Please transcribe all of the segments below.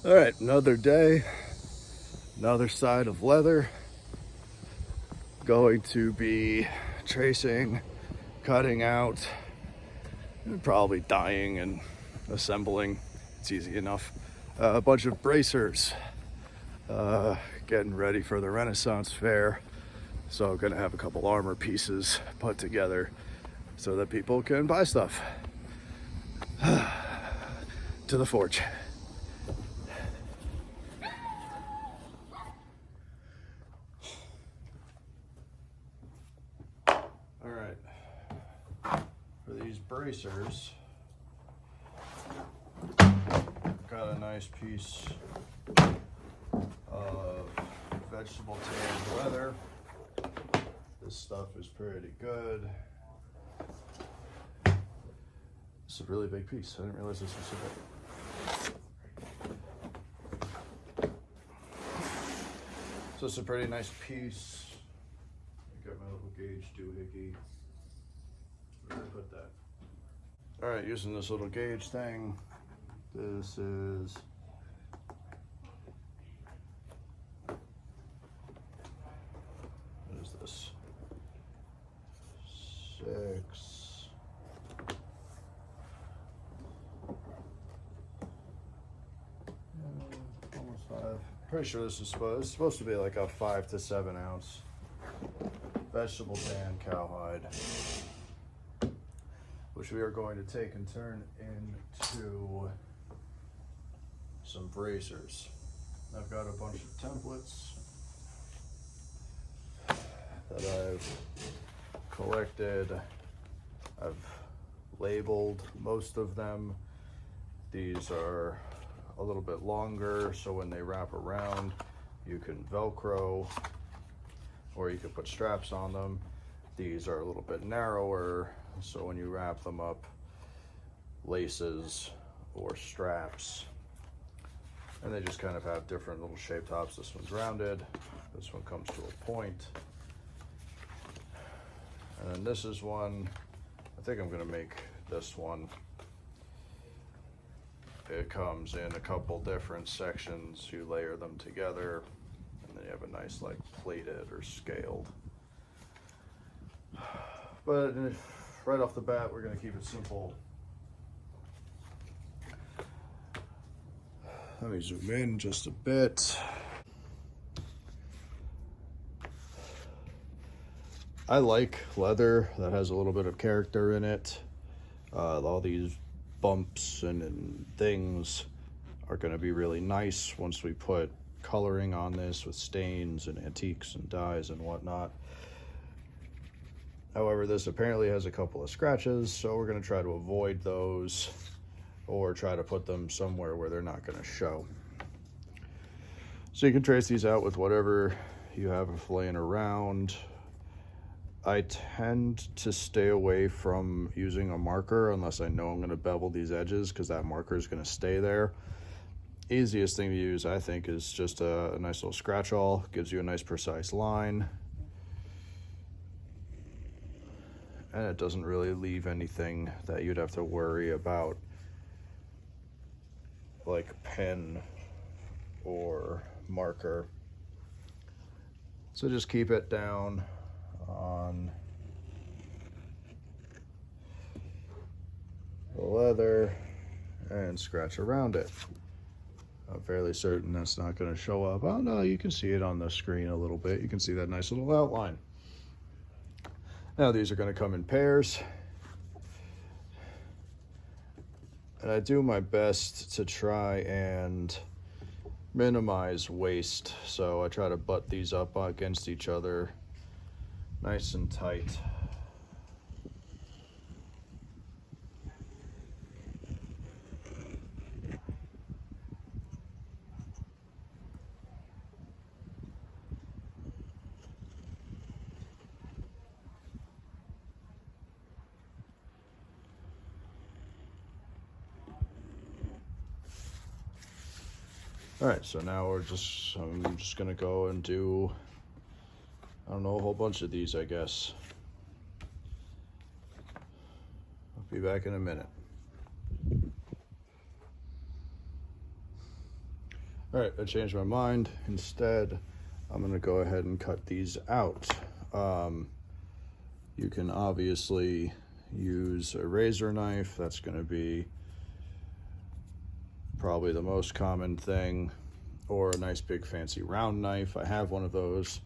All right, another day, another side of leather. Going to be tracing, cutting out, and probably dyeing and assembling. It's easy enough. A bunch of bracers. Getting ready for the Renaissance Fair. So I'm gonna have a couple armor pieces put together so that people can buy stuff. To the forge. All right, for these bracers, got a nice piece of vegetable tanned leather. This stuff is pretty good. It's a really big piece. I didn't realize this was so big. So it's a pretty nice piece. I got my little gauge doohickey. Where did I put that? All right, using this little gauge thing. This is what is this? 6. Almost 5. Pretty sure this is supposed to be like a 5 to 7 ounce vegetable tan cowhide, which we are going to take and turn into some bracers. I've got a bunch of templates that I've collected. I've labeled most of them. These are a little bit longer, so when they wrap around, you can Velcro, or you can put straps on them. These are a little bit narrower, so when you wrap them up, laces or straps. And they just kind of have different little shape tops. This one's rounded, this one comes to a point. And then this is one, I think I'm gonna make this one. It comes in a couple different sections. You layer them together, and then you have a nice like plated or scaled. But right off the bat, we're gonna keep it simple. Let me zoom in just a bit. I like leather that has a little bit of character in it. All these bumps and things are going to be really nice once we put coloring on this with stains and antiques and dyes and whatnot. However, this apparently has a couple of scratches, so we're going to try to avoid those or try to put them somewhere where they're not going to show. So you can trace these out with whatever you have laying around. I tend to stay away from using a marker unless I know I'm going to bevel these edges, because that marker is going to stay there. Easiest thing to use, I think, is just a nice little scratch awl. Gives you a nice precise line. And it doesn't really leave anything that you'd have to worry about, like pen or marker. So just keep it down on the leather and scratch around it. I'm fairly certain that's not going to show up. Oh no, you can see it on the screen a little bit. You can see that nice little outline. Now these are going to come in pairs. And I do my best to try and minimize waste. So I try to butt these up against each other nice and tight. All right, so now I'm just gonna go and do, I don't know, a whole bunch of these, I guess. I'll be back in a minute. All right, I changed my mind. Instead, I'm gonna go ahead and cut these out. You can obviously use a razor knife. That's gonna be probably the most common thing, or a nice big fancy round knife. I have one of those,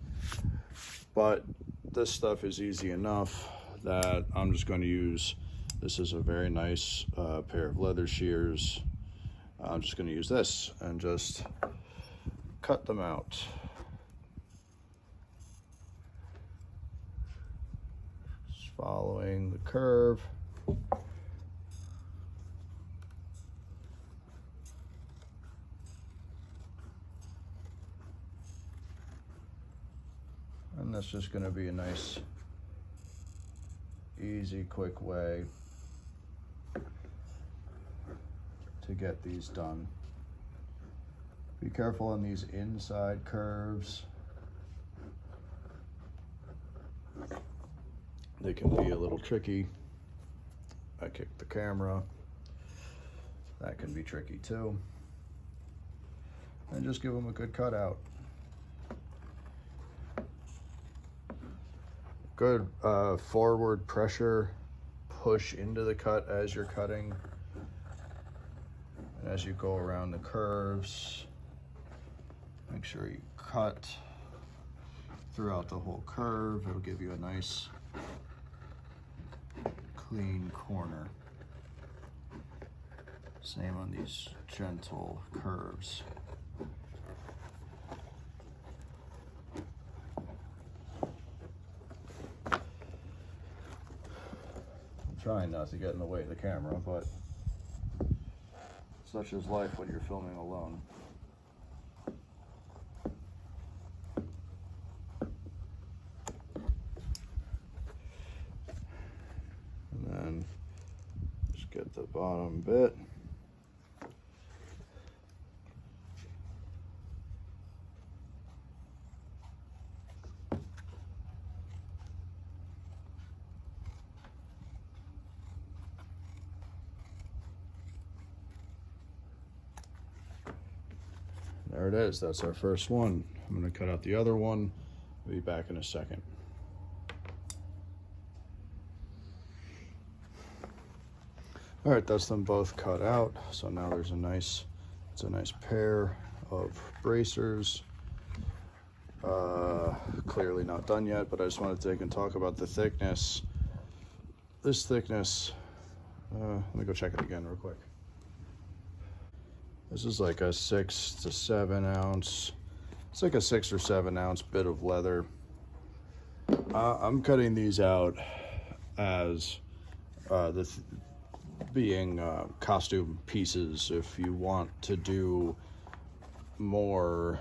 but this stuff is easy enough that I'm just going to use, this is a very nice pair of leather shears. I'm just going to use this and just cut them out. Just following the curve. And that's just going to be a nice, easy, quick way to get these done. Be careful on these inside curves. They can be a little tricky. I kicked the camera. That can be tricky too. And just give them a good cutout. Good forward pressure, push into the cut as you're cutting. And as you go around the curves, make sure you cut throughout the whole curve. It'll give you a nice, clean corner. Same on these gentle curves. Trying not to get in the way of the camera, but such is life when you're filming alone. And then just get the bottom bit. There it is, that's our first one. I'm gonna cut out the other one. I'll be back in a second. All right, that's them both cut out. So now there's it's a nice pair of bracers. Clearly not done yet, but I just wanted to take and talk about the thickness. This thickness, let me go check it again real quick. This is like a 6 to 7 ounce. It's like a 6 or 7 ounce bit of leather. I'm cutting these out as being costume pieces. If you want to do more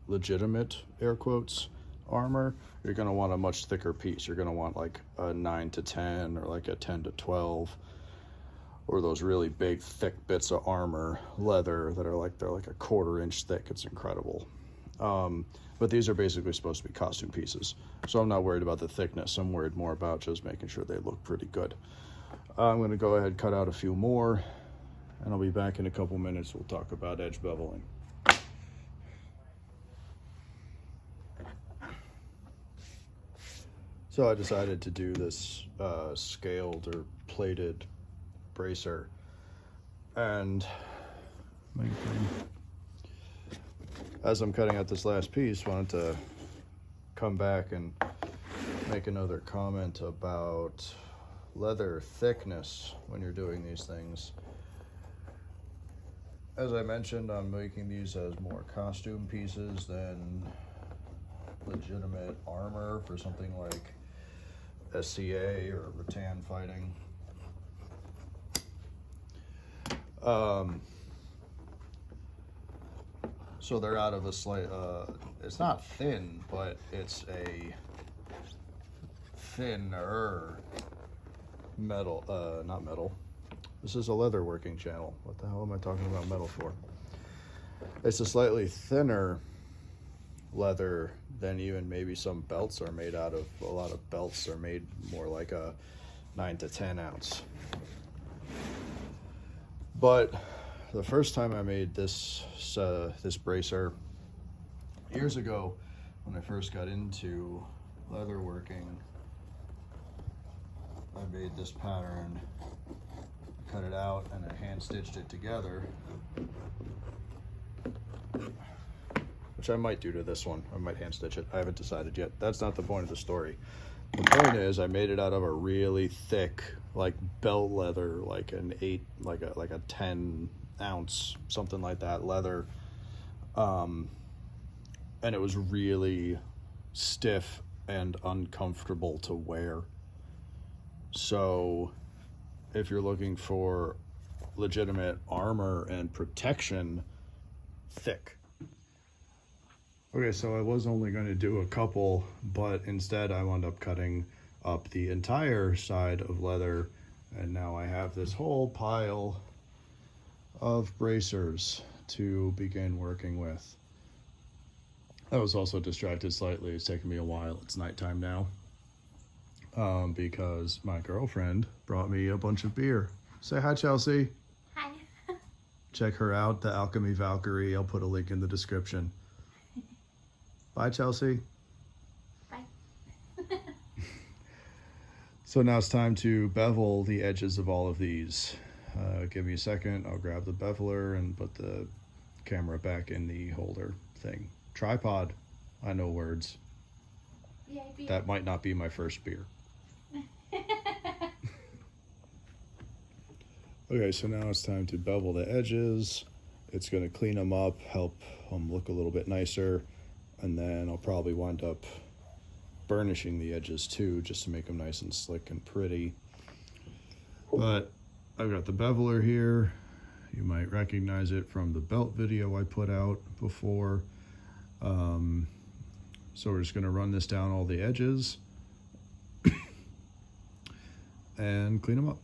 legitimate, air quotes, armor, you're going to want a much thicker piece. You're going to want like a 9 to 10 or like a 10 to 12. Or those really big, thick bits of armor, leather, that are like, they're like a 1/4 inch thick. It's incredible. But these are basically supposed to be costume pieces. So I'm not worried about the thickness. I'm worried more about just making sure they look pretty good. I'm gonna go ahead and cut out a few more, and I'll be back in a couple minutes. We'll talk about edge beveling. So I decided to do this scaled or plated bracer, and as I'm cutting out this last piece, wanted to come back and make another comment about leather thickness when you're doing these things. As I mentioned, I'm making these as more costume pieces than legitimate armor for something like SCA or rattan fighting. So they're out of a slight, it's not thin, but it's a thinner metal, not metal. This is a leather working channel. What the hell am I talking about metal for? It's a slightly thinner leather than even maybe some belts are made out of. A lot of belts are made more like a 9 to 10 ounce. But the first time I made this this bracer years ago, when I first got into leather working, I made this pattern, cut it out, and I hand stitched it together, which I might do to this one. I might hand stitch it. I haven't decided yet. That's not the point of the story. The point is, I made it out of a really thick, like belt leather, like an 10 ounce, something like that, leather. And it was really stiff and uncomfortable to wear. So if you're looking for legitimate armor and protection, thick. Okay, so I was only going to do a couple, but instead I wound up cutting up the entire side of leather, and now I have this whole pile of bracers to begin working with. I was also distracted slightly. It's taken me a while. It's nighttime now, because my girlfriend brought me a bunch of beer. Say hi, Chelsea. Hi. Check her out, the Alchemy Valkyrie. I'll put a link in the description. Bye, Chelsea. Bye. So now it's time to bevel the edges of all of these. Give me a second. I'll grab the beveler and put the camera back in the holder thing. Tripod. I know words. VIP. That might not be my first beer. Okay, so now it's time to bevel the edges. It's going to clean them up, help them look a little bit nicer. And then I'll probably wind up burnishing the edges too, just to make them nice and slick and pretty. But I've got the beveler here. You might recognize it from the belt video I put out before. So we're just going to run this down all the edges and clean them up.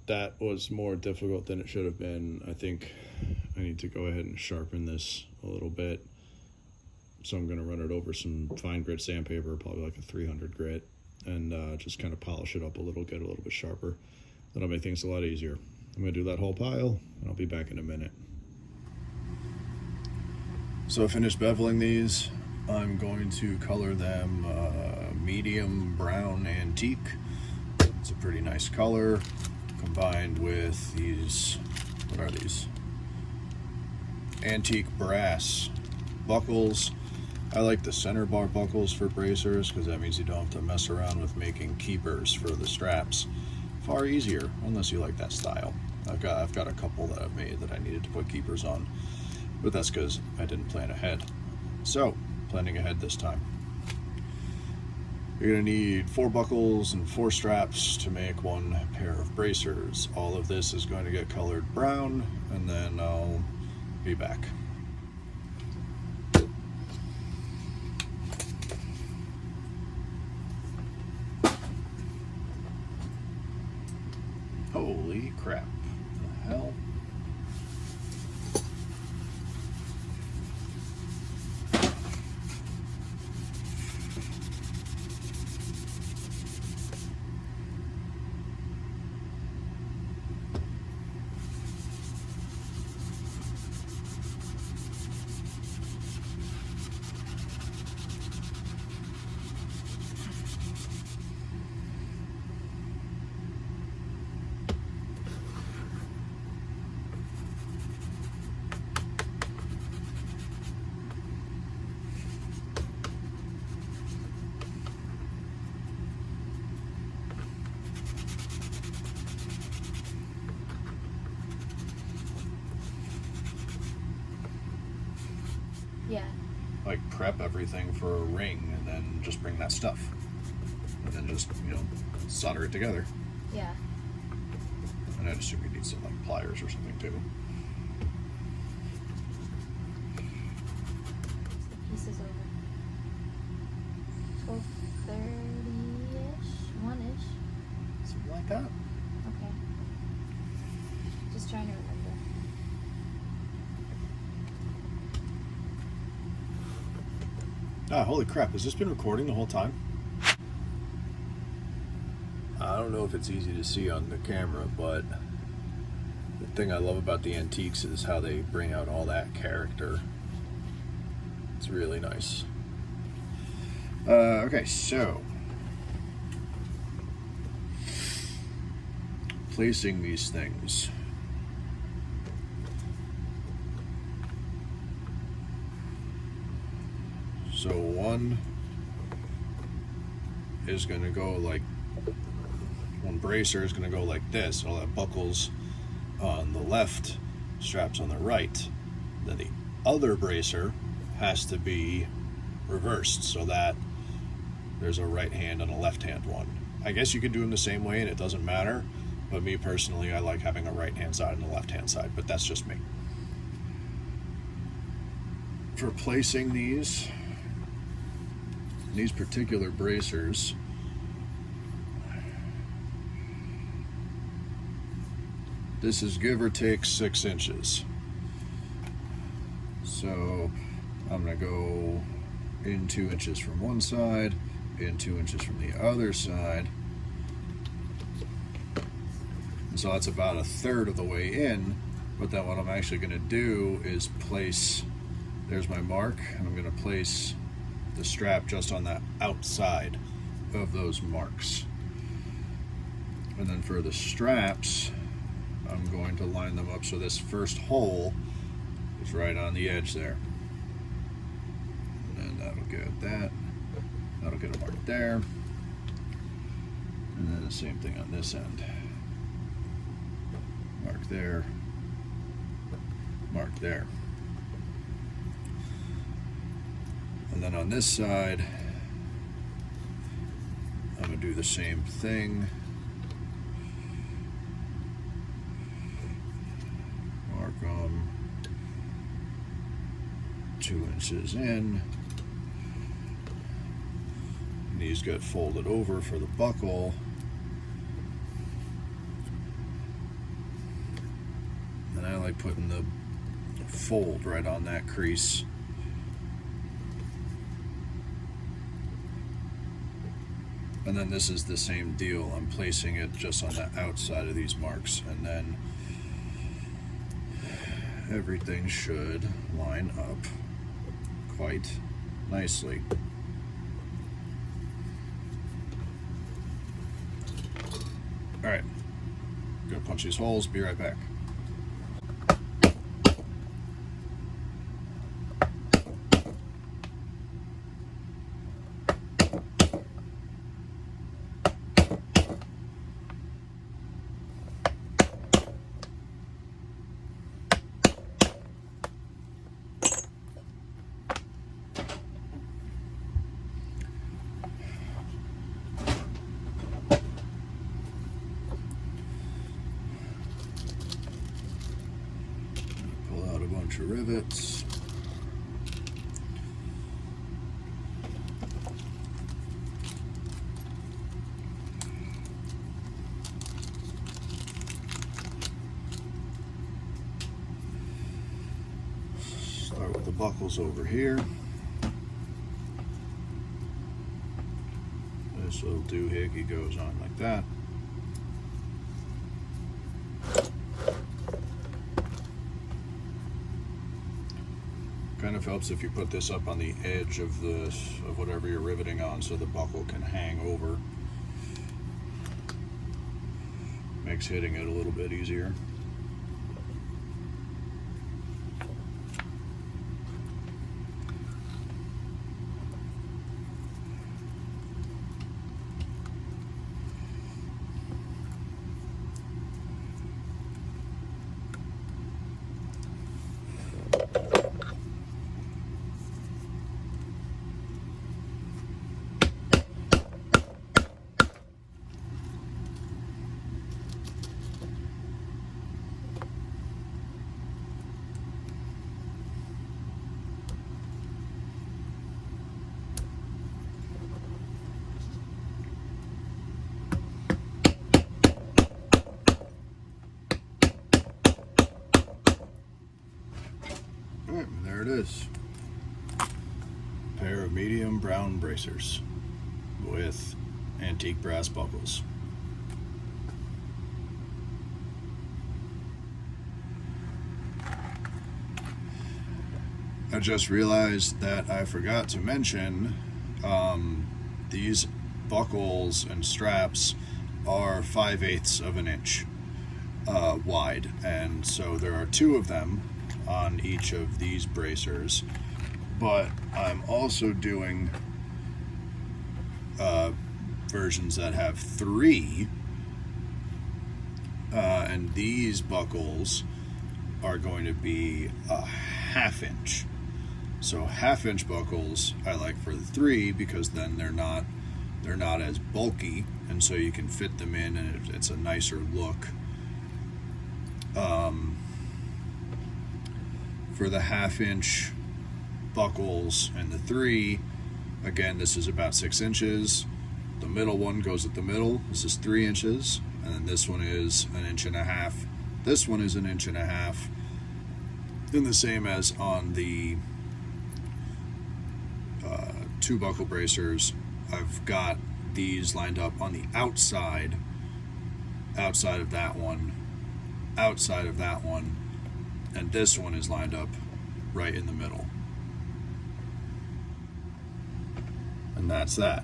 That was more difficult than it should have been. I think I need to go ahead and sharpen this a little bit. So I'm going to run it over some fine grit sandpaper, probably like a 300 grit, and just kind of polish it up a little, get a little bit sharper. That'll make things a lot easier. I'm going to do that whole pile, and I'll be back in a minute. So I finished beveling these. I'm going to color them medium brown antique. It's a pretty nice color, combined with these, what are these? Antique brass buckles. I like the center bar buckles for bracers because that means you don't have to mess around with making keepers for the straps. Far easier, unless you like that style. I've got a couple that I've made that I needed to put keepers on, but that's because I didn't plan ahead. So, planning ahead this time. You're going to need 4 buckles and 4 straps to make one pair of bracers. All of this is going to get colored brown, and then I'll be back. Holy crap. What the hell? Yeah. Like prep everything for a ring and then just bring that stuff. And then just, solder it together. Yeah. And I'd assume you need some like pliers or something too. The pieces over. Ah, holy crap, has this been recording the whole time? I don't know if it's easy to see on the camera, but the thing I love about the antiques is how they bring out all that character. It's really nice. Okay, so placing these things. So one is going to go like, one bracer is going to go like this. All that buckles on the left, straps on the right. Then the other bracer has to be reversed so that there's a right hand and a left hand one. I guess you could do them the same way and it doesn't matter, but me personally, I like having a right hand side and a left hand side, but that's just me. For placing these particular bracers, this is give or take 6 inches. So I'm gonna go in 2 inches from one side, in 2 inches from the other side. And so that's about 1/3 of the way in, but then what I'm actually gonna do is place, there's my mark, and I'm gonna place the strap just on the outside of those marks. And then for the straps, I'm going to line them up so this first hole is right on the edge there. And then that'll get that. That'll get a mark there. And then the same thing on this end. Mark there. Mark there. And then on this side, I'm going to do the same thing. Mark them 2 inches in. And these get folded over for the buckle. And I like putting the fold right on that crease. And then this is the same deal. I'm placing it just on the outside of these marks, and then everything should line up quite nicely. All right, gonna punch these holes, be right back. Bunch of rivets. Start with the buckles over here. This little doohickey goes on like that. Kind of helps if you put this up on the edge of whatever you're riveting on so the buckle can hang over. Makes hitting it a little bit easier. Alright, there it is. pair of medium brown bracers with antique brass buckles. I just realized that I forgot to mention these buckles and straps are 5/8 of an inch wide, and so there are 2 of them on each of these bracers, but I'm also doing versions that have 3, and these buckles are going to be a 1/2 inch. So 1/2 inch buckles I like for the 3 because then they're not as bulky, and so you can fit them in, and it's a nicer look. For the 1/2 inch buckles and the 3, again, this is about 6 inches. The middle one goes at the middle. This is 3 inches, and then this one is 1.5 inches. This one is 1.5 inches. Then the same as on the 2 buckle bracers, I've got these lined up on the outside of that one, and this one is lined up right in the middle. And that's that.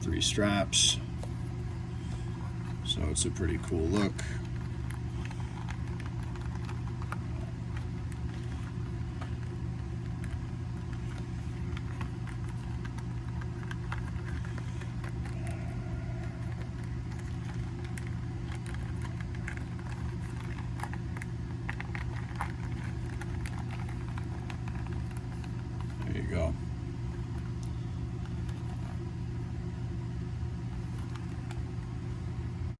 3 straps. So it's a pretty cool look. There you go.